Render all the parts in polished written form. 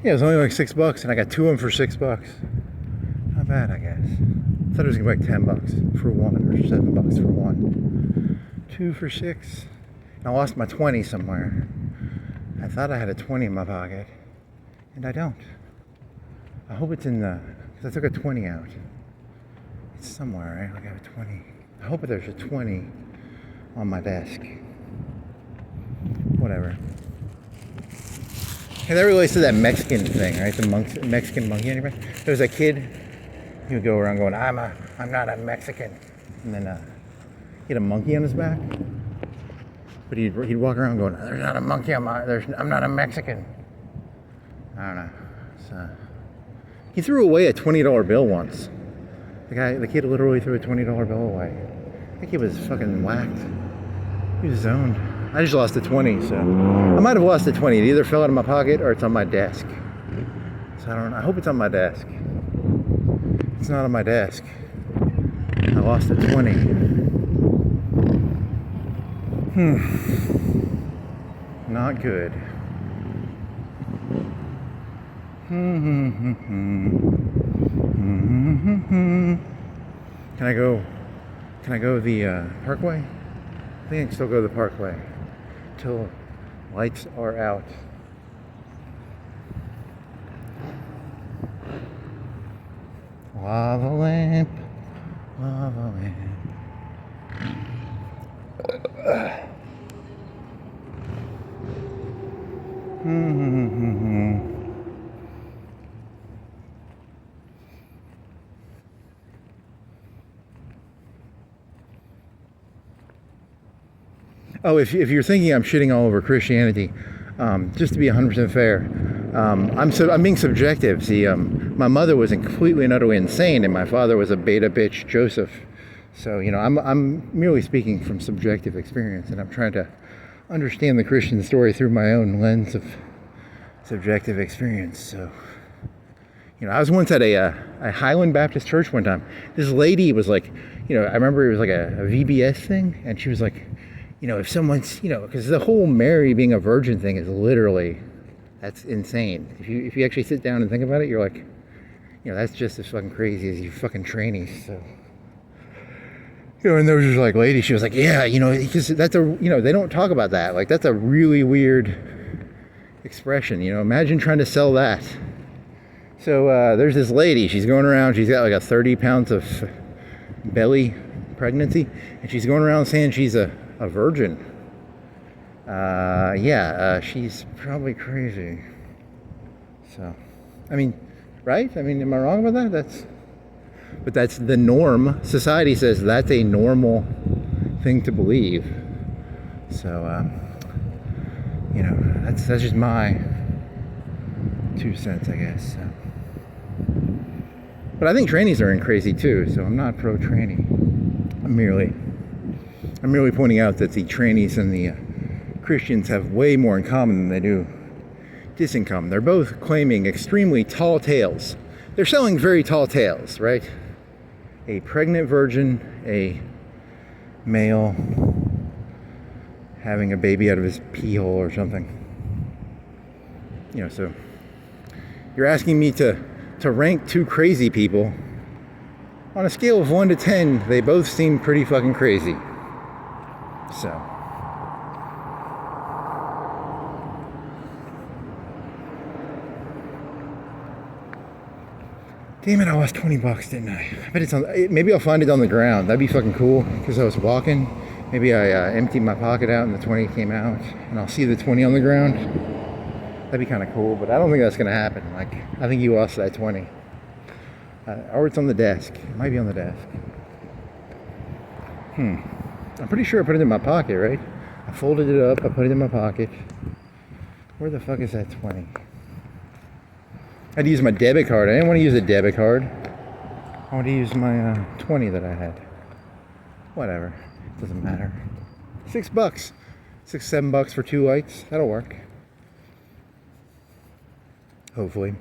Yeah, it was only like $6, and I got 2 of them for $6. Not bad, I guess. I thought it was gonna be like $10 for one, or $7 for one. 2 for 6. And I lost my 20 somewhere. I thought I had a 20 in my pocket, and I don't. I hope it's in the, because I took a 20 out. It's somewhere, right? Like I have a 20. I hope there's a 20 on my desk. Whatever. Hey, that relates to that Mexican thing, right? The Mexican monkey. Anybody? There was a kid. He would go around going, I'm not a Mexican, and then he had a monkey on his back. But he'd walk around going, there's not a monkey on I'm not a Mexican. I don't know. So he threw away a $20 bill once. The kid literally threw a $20 bill away. I think he was fucking whacked. He was zoned. I just lost the 20, so I might have lost the 20. It either fell out of my pocket or it's on my desk. So I don't know. I hope it's on my desk. It's not on my desk. I lost the 20. Not good. Can I go the Parkway? I think I can still go the Parkway till lights are out. Lava lamp, lava lamp. Oh, if you're thinking I'm shitting all over Christianity, just to be 100% fair, I'm being subjective. See, my mother was completely and utterly insane, and my father was a beta bitch Joseph. So, you know, I'm merely speaking from subjective experience, and I'm trying to understand the Christian story through my own lens of subjective experience. So, you know, I was once at a Highland Baptist church one time. This lady was like, you know, I remember it was like a VBS thing, and she was like, you know, if someone's, you know, because the whole Mary being a virgin thing is literally, that's insane. If you actually sit down and think about it, you're like, you know, that's just as fucking crazy as you fucking trainees. So, you know, and there was just like lady, she was like, yeah, you know, because that's a, you know, they don't talk about that. Like, that's a really weird expression. You know, imagine trying to sell that. So there's this lady, she's going around, she's got like a 30 pounds of belly pregnancy, and she's going around saying she's a virgin. She's probably crazy. So, I mean, right? I mean, am I wrong about that? But that's the norm. Society says that's a normal thing to believe. So, you know, that's just my 2 cents, I guess. So. But I think trannies are in crazy too, so I'm not pro-tranny. I'm merely pointing out that the trannies and the Christians have way more in common than they do disincome. They're both claiming extremely tall tales. They're selling very tall tales, right? A pregnant virgin, a male having a baby out of his pee hole or something. You know, so you're asking me to rank 2 crazy people. On a scale of 1 to 10, they both seem pretty fucking crazy. So. Damn it, I lost $20, didn't I? I bet it's on, maybe I'll find it on the ground. That'd be fucking cool, because I was walking. Maybe I emptied my pocket out and the 20 came out, and I'll see the 20 on the ground. That'd be kind of cool, but I don't think that's gonna happen. Like, I think you lost that 20. Or it's on the desk. It might be on the desk. I'm pretty sure I put it in my pocket, right? I folded it up, I put it in my pocket. Where the fuck is that 20? I had to use my debit card. I didn't want to use a debit card. I want to use my 20 that I had. Whatever. Doesn't matter. $6. $6, $7 for 2 lights. That'll work. Hopefully.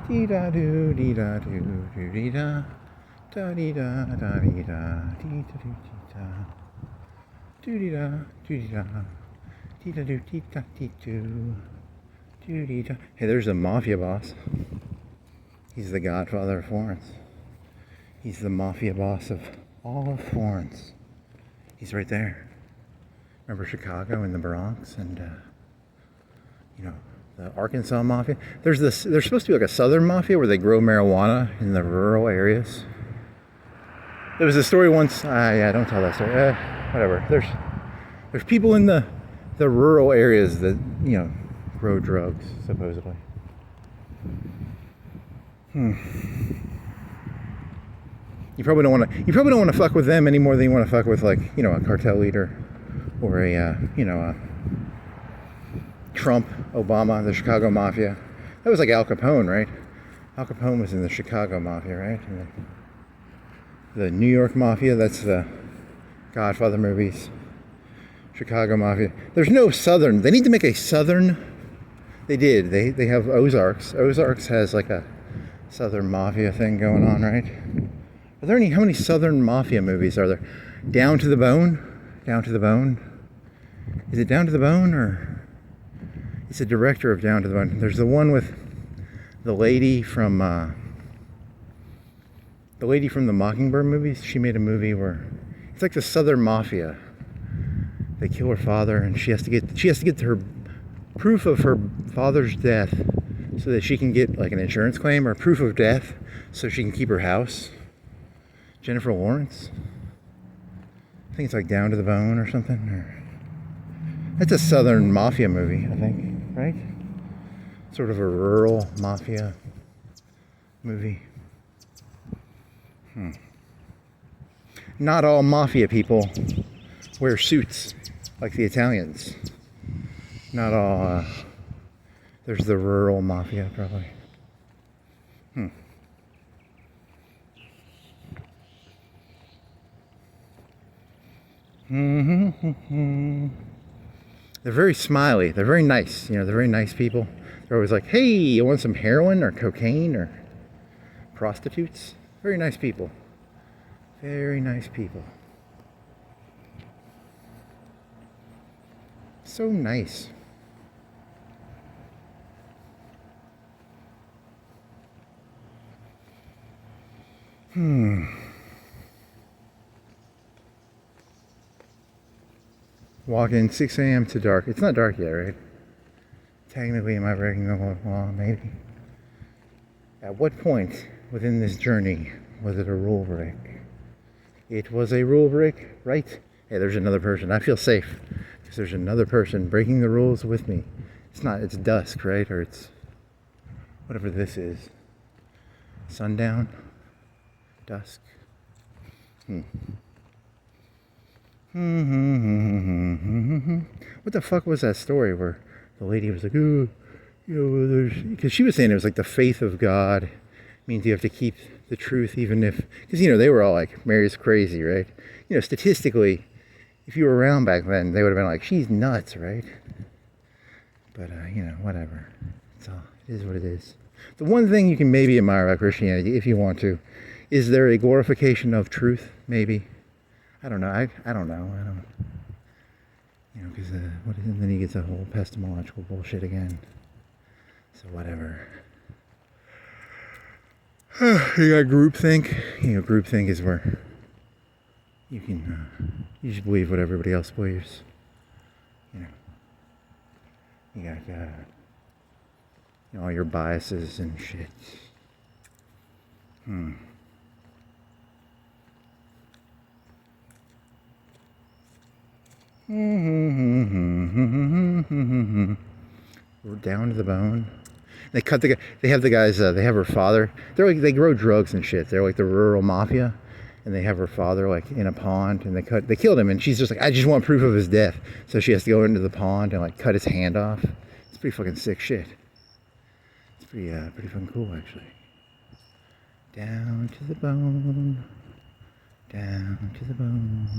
Dee da do, dee da do, do dee da. Da dee da, da dee da, dee da do, dee da. Do dee da, do dee da. Dee da do, dee da, dee do. Do dee da. Hey, there's the mafia boss. He's the godfather of Florence. He's the mafia boss of all of Florence. He's right there. Remember Chicago and the Bronx and, you know, the Arkansas mafia? There's supposed to be like a southern mafia where they grow marijuana in the rural areas. There was a story once, yeah, don't tell that story. Whatever. There's people in the rural areas that, you know, grow drugs, supposedly. You probably don't want to fuck with them any more than you want to fuck with, like, you know, a cartel leader or a you know, a Trump, Obama, the Chicago Mafia. That was like Al Capone, right? Al Capone was in the Chicago Mafia, right? And the New York Mafia, that's the Godfather movies. Chicago Mafia. There's no Southern. They need to make a Southern. They did. They have Ozarks. Ozarks has like a Southern Mafia thing going on, right? Are there how many Southern Mafia movies are there? Down to the Bone? Down to the Bone? Is it Down to the Bone, or it's a director of Down to the Bone? There's the one with the lady from the Mockingbird movies. She made a movie where it's like the Southern Mafia. They kill her father, and she has to get her proof of her father's death so that she can get like an insurance claim, or proof of death so she can keep her house. Jennifer Lawrence. I think it's like Down to the Bone or something. That's a Southern Mafia movie, I think, right? Sort of a rural mafia movie. Not all mafia people wear suits like the Italians. Not all. There's the rural mafia, probably. They're very smiley. They're very nice. You know, they're very nice people. They're always like, hey, you want some heroin or cocaine or prostitutes? Very nice people. Very nice people. So nice. Walk in 6 a.m. to dark. It's not dark yet, right? Technically, am I breaking the law? Maybe. At what point within this journey was it a rule break? It was a rule break, right? Hey, there's another person. I feel safe because there's another person breaking the rules with me. It's dusk, right? Or it's whatever this is. Sundown? Dusk? What the fuck was that story where the lady was like, ooh, you know, because she was saying it was like the faith of God means you have to keep the truth even if, because, you know, they were all like, Mary's crazy, right? You know, statistically, if you were around back then, they would have been like, she's nuts, right? But, you know, whatever. It is what it is. The one thing you can maybe admire about Christianity, if you want to, is there a glorification of truth, maybe? I don't know. I don't know. You know, because and then he gets a whole epistemological bullshit again. So whatever. You got groupthink. You know, groupthink is where you can you should believe what everybody else believes. You know, you got you know, all your biases and shit. We're down to the bone. They have the guys. They have her father. They grow drugs and shit. They're like the rural mafia, and they have her father like in a pond, and they killed him, and she's just like, I just want proof of his death, so she has to go into the pond and like cut his hand off. It's pretty fucking sick shit. It's pretty fucking cool actually. Down to the bone. Down to the bone.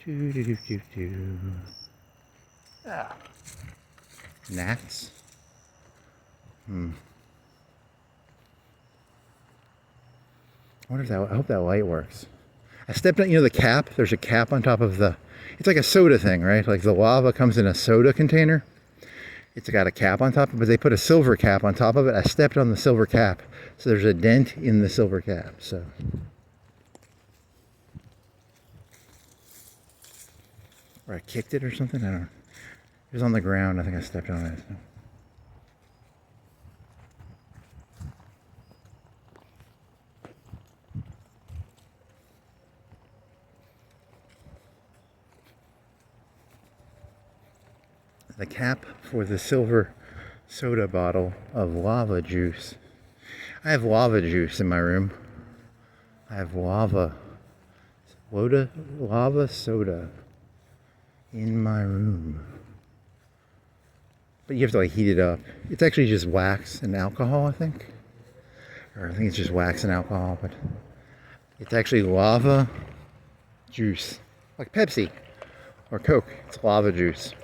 Do. Gnats. I hope that light works. I stepped on, you know, the cap. There's a cap on top of the. It's like a soda thing, right? Like the lava comes in a soda container. It's got a cap on top, but they put a silver cap on top of it. I stepped on the silver cap, so there's a dent in the silver cap. So. Or I kicked it or something. I don't know. It was on the ground. I think I stepped on it. So. The cap for the silver soda bottle of lava juice. I have lava juice in my room. I have lava soda in my room. But you have to like heat it up. It's actually just wax and alcohol, I think. Or I think it's just wax and alcohol, but it's actually lava juice. Like Pepsi or Coke. It's lava juice.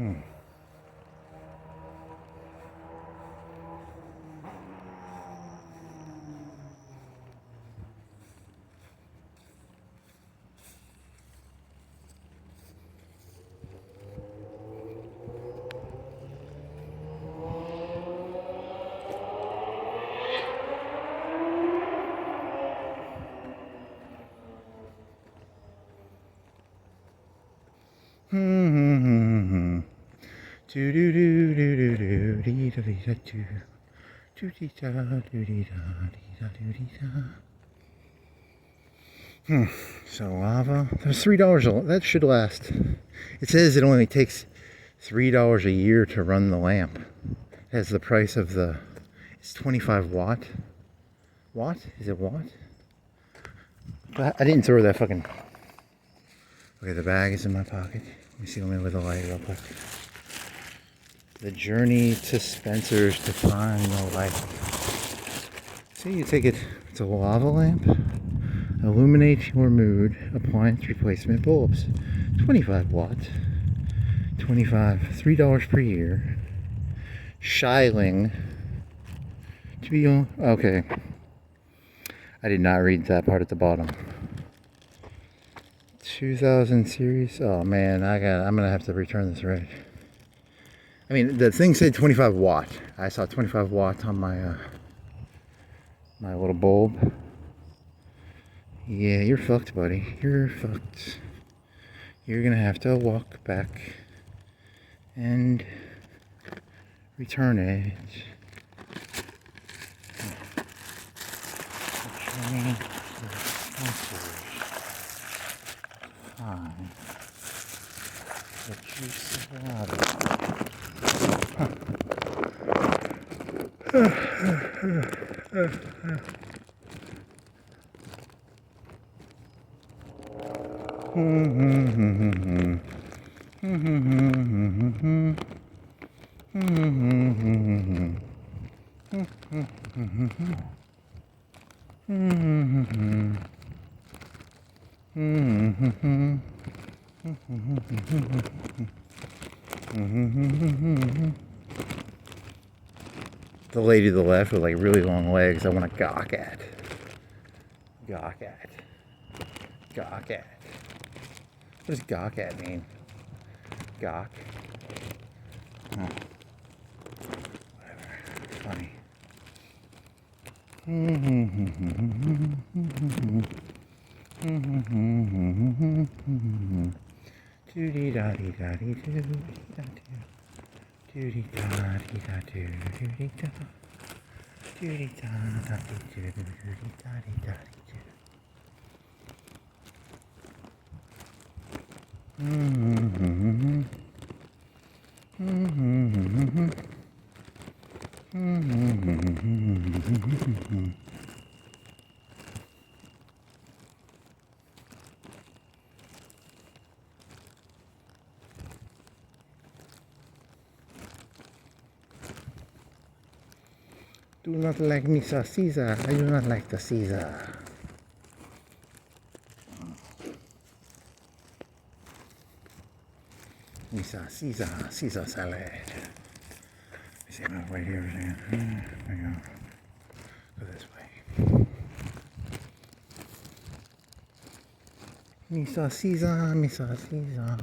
Hmm. So lava. There's $3. That should last. It says it only takes $3 a year to run the lamp. It has the price of the. It's 25 watt. Watt? Is it watt? I didn't throw that fucking. Okay, the bag is in my pocket. Let me see. Let me with the light real quick. The journey to Spencer's to find the light. So you take it. It's a lava lamp. Illuminate your mood. Appliance replacement bulbs. 25 watt. 25. $3 per year. Shiling. To be on. Okay. I did not read that part at the bottom. 2000 series. Oh man, I'm gonna have to return this right. I mean, the thing said 25 watt. I saw 25 watt on my my little bulb. Yeah, you're fucked, buddy. You're fucked. You're gonna have to walk back and return it. Fine. The juice of The lady to the left with like really long legs I want to gawk at. Gawk at. Gawk at. What does gawk at mean? Gawk. Oh. Whatever. Funny. Doody daddy daddy doody daddy. Doody daddy daddy doody da. Doody daddy doody daddy daddy do. Do not like Mr. Caesar. I do not like the Caesar. Mr. Caesar salad. See, I'm right here. There we go. Go this way. Misa Caesar, Misa Caesar.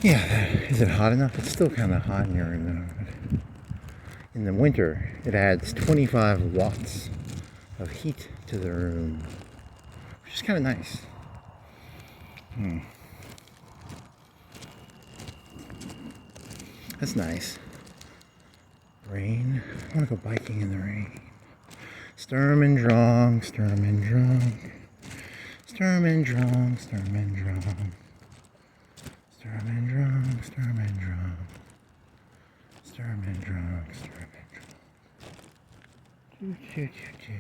Yeah, is it hot enough? It's still kind of hot in here. In the winter, it adds 25 watts of heat to the room, which is kind of nice. That's nice. Rain. I want to go biking in the rain. Sturm and drang, sturm and drang. Sturm and drang, sturm and drang. Sturm and drang, sturm and drang. Sturm and drang, sturm and drang. Choo choo choo choo.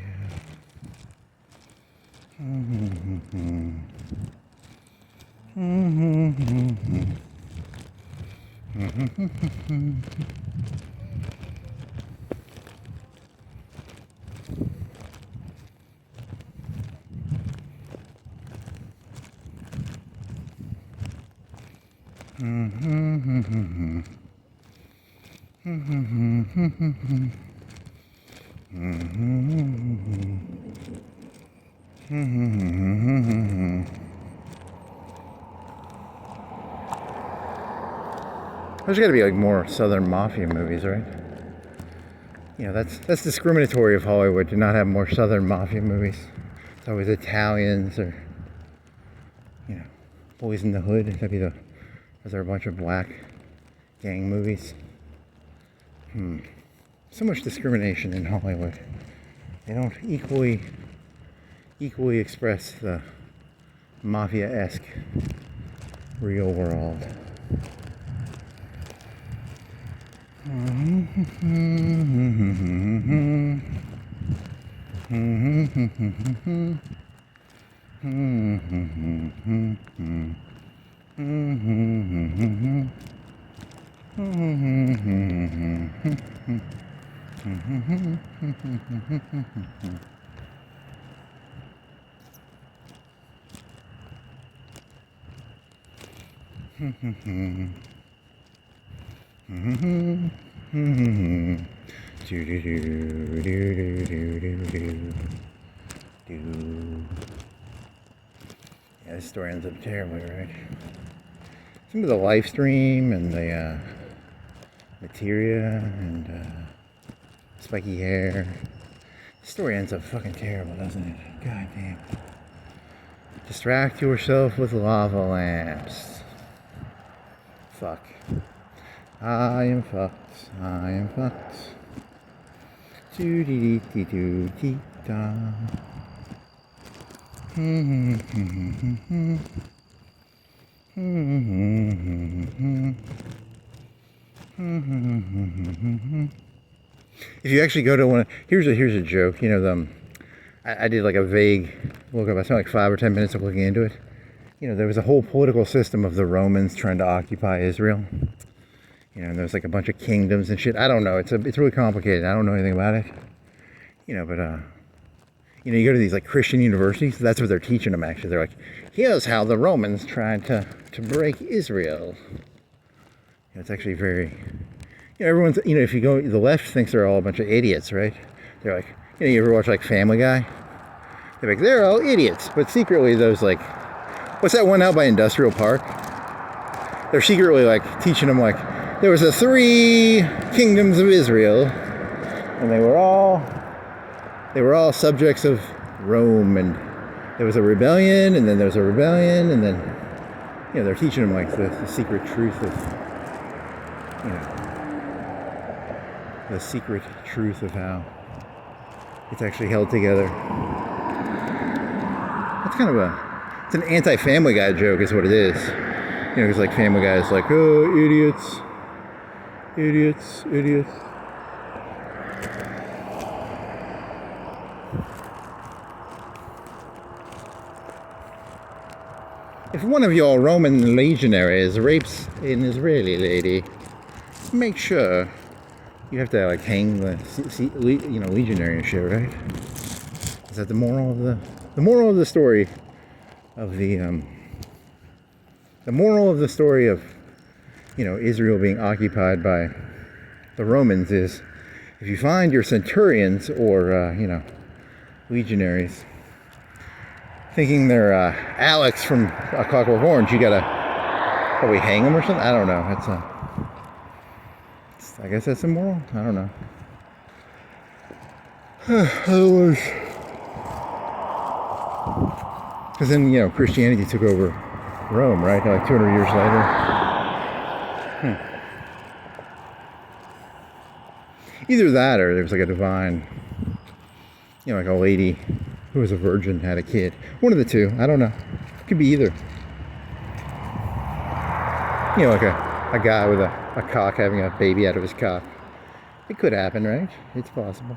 There's got to be like more Southern Mafia movies, right? You know, that's discriminatory of Hollywood to not have more Southern Mafia movies. It's always Italians or, you know, Boys in the Hood. That'd be those are a bunch of black gang movies. So much discrimination in Hollywood. They don't equally express the mafia-esque real world. Yeah, this story ends up terribly, right? Some of the live stream and the materia and spiky hair. The story ends up fucking terrible, doesn't it? God damn. Distract yourself with lava lamps. Fuck. I am fucked. I am fucked. Doo dee dee doo dee da. If you actually go to one, here's a joke. You know, I did like a vague look up. I spent like 5 or 10 minutes of looking into it. You know, there was a whole political system of the Romans trying to occupy Israel. You know, and there's like a bunch of kingdoms and shit. I don't know. It's really complicated. I don't know anything about it. You know, but you know, you go to these like Christian universities. That's what they're teaching them. Actually, they're like, here's how the Romans tried to break Israel. You know, it's actually very. You know, everyone's. You know, if you go, the left thinks they're all a bunch of idiots, right? They're like, you know, you ever watch like Family Guy? They're like, they're all idiots, but secretly those like, what's that one out by Industrial Park? They're secretly like teaching them like. There was the 3 kingdoms of Israel, and they were all subjects of Rome, and there was a rebellion, and then there was a rebellion, and then, you know, they're teaching them like the secret truth of, you know, the secret truth of how it's actually held together. That's kind of it's an anti-Family Guy joke is what it is. You know, because like Family Guy is like, oh, idiots. Idiots, idiots. If one of your Roman legionaries rapes an Israeli lady, make sure you have to like hang the legionary and shit, right? Is that the moral of the story of the moral of the story of Israel being occupied by the Romans is, if you find your centurions or legionaries thinking they're Alex from A Clockwork Orange, you gotta probably hang them or something. I don't know. I guess that's immoral. I don't know. Otherwise, because then Christianity took over Rome, right? Like 200 years later. Either that, or there was like a divine, like a lady who was a virgin had a kid. One of the two. I don't know. It could be either. Like a guy with a cock having a baby out of his cock. It could happen, right? It's possible.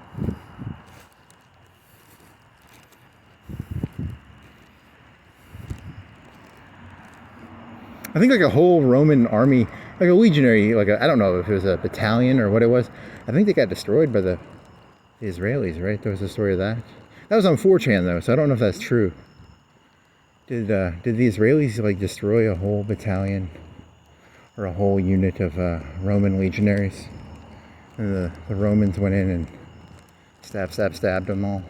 I think like a whole Roman army, like a legionary, I don't know if it was a battalion or what it was. I think they got destroyed by the Israelis, right? There was a story of that. That was on 4chan though, so I don't know if that's true. Did the Israelis destroy a whole battalion or a whole unit of Roman legionaries? And the Romans went in and stabbed them all.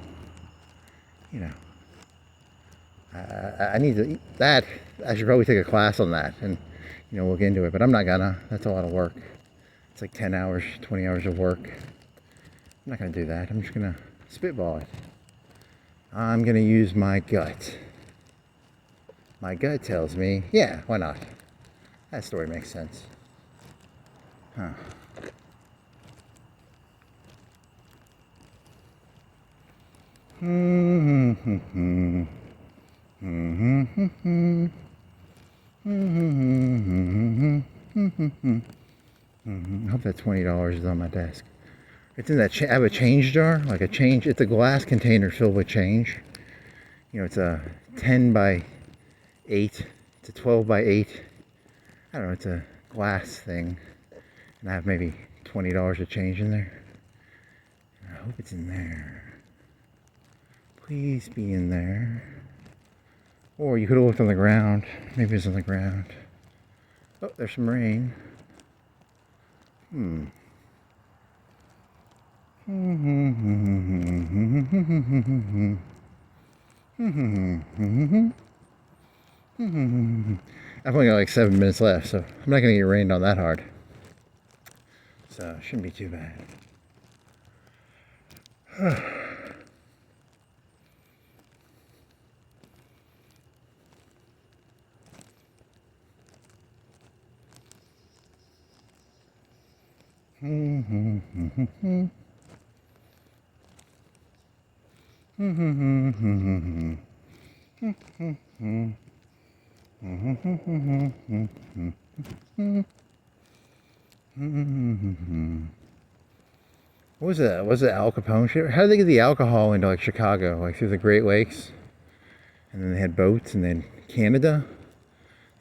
I need to that. I should probably take a class on that and look into it, but I'm not gonna. That's a lot of work. It's like 10 hours, 20 hours of work. I'm not gonna do that. I'm just gonna spitball it. I'm gonna use my gut. My gut tells me, yeah, why not? That story makes sense. Huh. I hope that $20 is on my desk. It's in that. I have a change jar, like a change. It's a glass container filled with change. It's a 10 by 8. It's a 12 by 8. I don't know. It's a glass thing, and I have maybe $20 of change in there. I hope it's in there. Please be in there. Or you could have looked on the ground. Maybe it's on the ground. Oh, there's some rain. I've only got like 7 minutes left, so I'm not gonna get rained on that hard. So it shouldn't be too bad. What was that? Was it Al Capone shit? How did they get the alcohol into like Chicago, like through the Great Lakes? And then they had boats, and then Canada,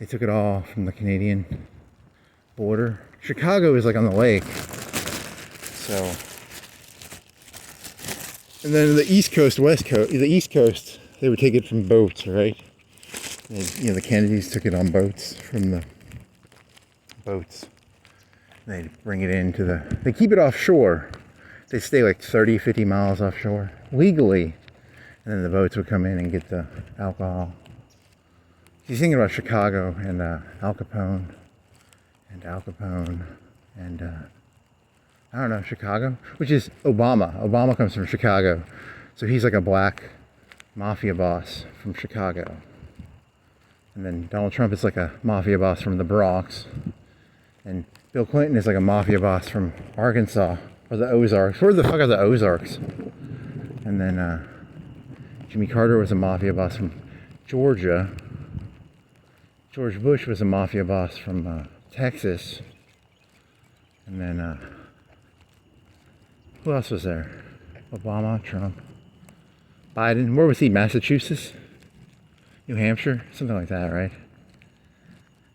they took it all from the Canadian border. Chicago is like on the lake, so. And then the East Coast, West Coast, the East Coast, they would take it from boats, right? And, the Kennedys took it on boats from the boats. They bring it into they keep it offshore. They stay like 30, 50 miles offshore legally, and then the boats would come in and get the alcohol. You're thinking about Chicago and Al Capone and I don't know, Chicago, which is Obama. Obama comes from Chicago, so he's like a black mafia boss from Chicago. And then Donald Trump is like a mafia boss from the Bronx, and Bill Clinton is like a mafia boss from Arkansas or the Ozarks. Where the fuck are the Ozarks? And then Jimmy Carter was a mafia boss from Georgia. George Bush was a mafia boss from Texas. And then who else was there? Obama, Trump, Biden. Where was he? Massachusetts? New Hampshire? Something like that, right?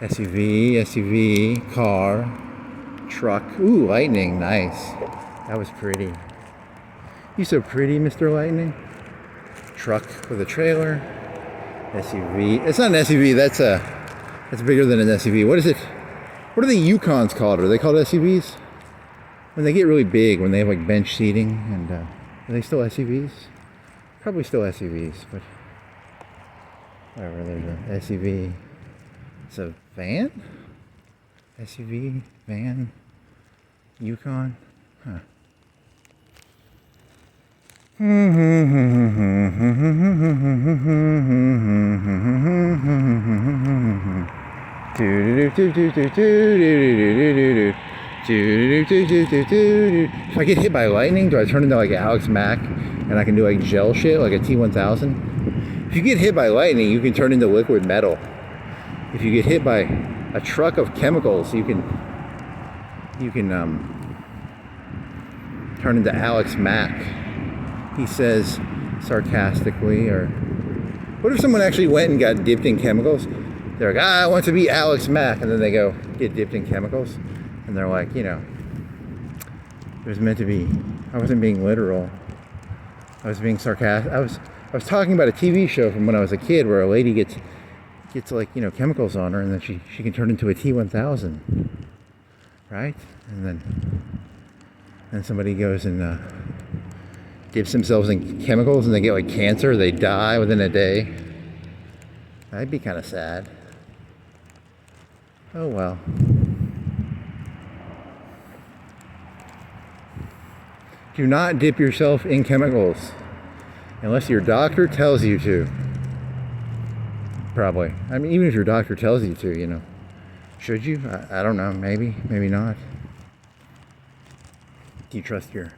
SUV, car, truck. Ooh, lightning, nice. That was pretty. You so pretty, Mr. Lightning. Truck with a trailer. SUV. It's not an SUV. That's bigger than an SUV. What is it? What are the Yukons called? Are they called SUVs? When they get really big, when they have like bench seating, and are they still SUVs? Probably still SUVs, but whatever. There's an SUV. It's a van? SUV, van, Yukon. Huh. If I get hit by lightning, do I turn into like Alex Mack and I can do like gel shit like a T1000? If you get hit by lightning, you can turn into liquid metal. If you get hit by a truck of chemicals, you can turn into Alex Mack. He says sarcastically. Or what if someone actually went and got dipped in chemicals? They're like, I want to be Alex Mack, and then they go get dipped in chemicals, and they're like, it was meant to be. I wasn't being literal. I was being sarcastic. I was talking about a TV show from when I was a kid where a lady gets like, chemicals on her, and then she can turn into a T1000, right? And then somebody goes and dips themselves in chemicals, and they get like cancer. They die within a day. That'd be kind of sad. Oh well. Do not dip yourself in chemicals unless your doctor tells you to. Probably. I mean, even if your doctor tells you to, should you? I don't know. Maybe not. Do you trust your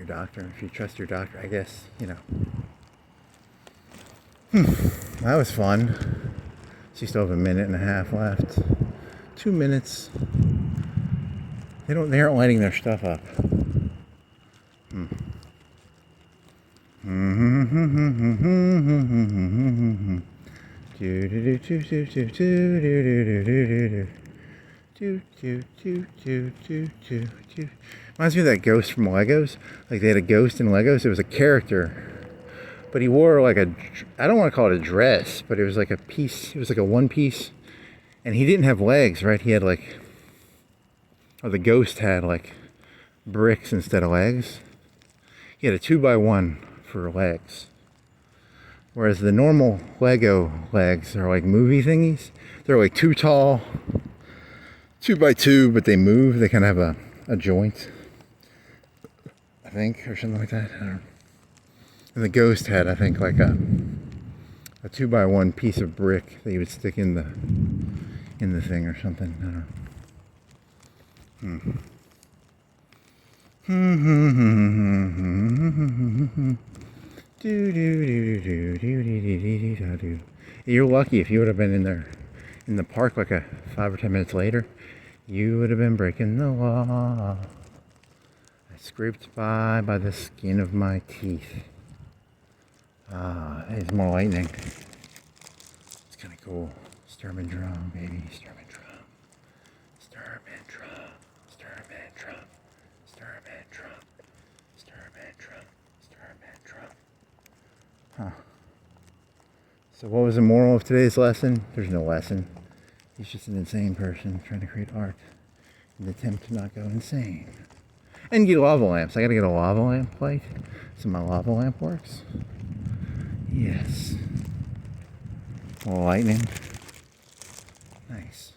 doctor? If you trust your doctor, I guess, That was fun. So you still have a minute and a half left. 2 minutes. They aren't lighting their stuff up. Reminds me of that ghost from Legos. Like they had a ghost in Legos. It was a character. But he wore like I don't want to call it a dress, but it was like a piece. It was like a one piece. And he didn't have legs, right? He had the ghost had like bricks instead of legs. He had a 2x1 for legs. Whereas the normal Lego legs are like movie thingies. They're like too tall, 2x2, but they move. They kind of have a joint, I think, or something like that. I don't know. And the ghost had, I think, like a 2x1 piece of brick that you would stick in the thing or something. I don't know. You're lucky. If you would have been in the park like 5 or 10 minutes later, you would have been breaking the law. I scraped by the skin of my teeth. There's more lightning. It's kind of cool. Sturman drum, baby. Sturman drum. Sturman drum. Sturman drum. Sturman drum. Sturman drum. Sturman drum. Huh. So what was the moral of today's lesson? There's no lesson. He's just an insane person trying to create art in an attempt to not go insane. And get lava lamps. I gotta get a lava lamp light so my lava lamp works. Yes. A little lightning. Nice.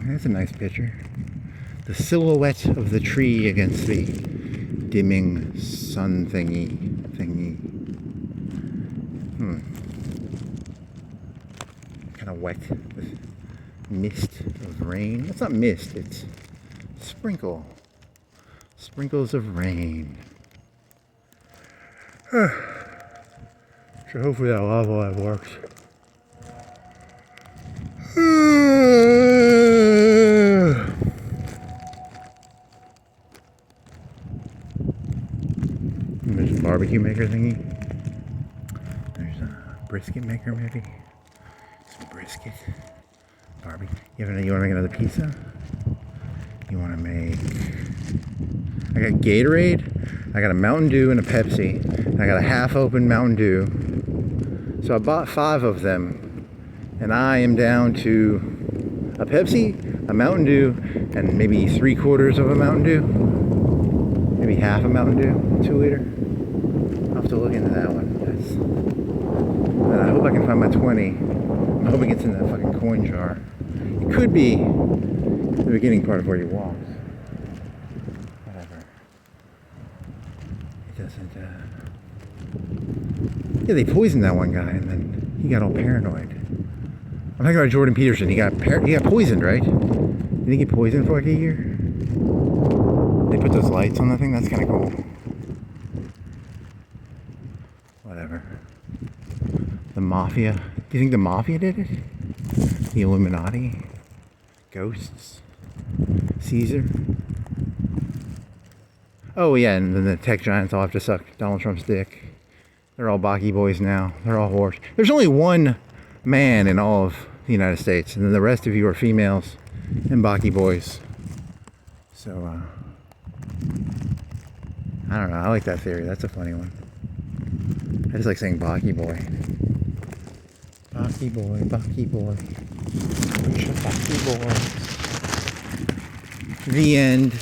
That's a nice picture. The silhouette of the tree against the dimming sun thingy. Kind of wet with mist of rain. It's not mist, it's sprinkles of rain. So hopefully that lava lamp works. There's a barbecue maker thingy. There's a brisket maker maybe. Some brisket. Barbecue. You want to make another pizza? You want to make... I got Gatorade, I got a Mountain Dew and a Pepsi, and I got a half open Mountain Dew. So I bought 5 of them, and I am down to a Pepsi, a Mountain Dew, and maybe 3/4 of a Mountain Dew. Maybe half a Mountain Dew, 2 liter. I'll have to look into that one. And I hope I can find my 20. I'm hoping it's in that fucking coin jar. It could be the beginning part of where you walked. Whatever. It doesn't, Yeah, they poisoned that one guy and then he got all paranoid. I'm talking about Jordan Peterson. He got poisoned, right? Did he get poisoned for like a year? They put those lights on the thing? That's kind of cool. Whatever. The Mafia. Do you think the Mafia did it? The Illuminati? Ghosts? Caesar? Oh yeah, and then the tech giants all have to suck Donald Trump's dick. They're all Baki boys now. They're all whores. There's only one man in all of the United States, and then the rest of you are females and Baki boys. So, I don't know. I like that theory. That's a funny one. I just like saying Baki boy. Baki boy, Baki boy. Bunch of Baki boys. The end.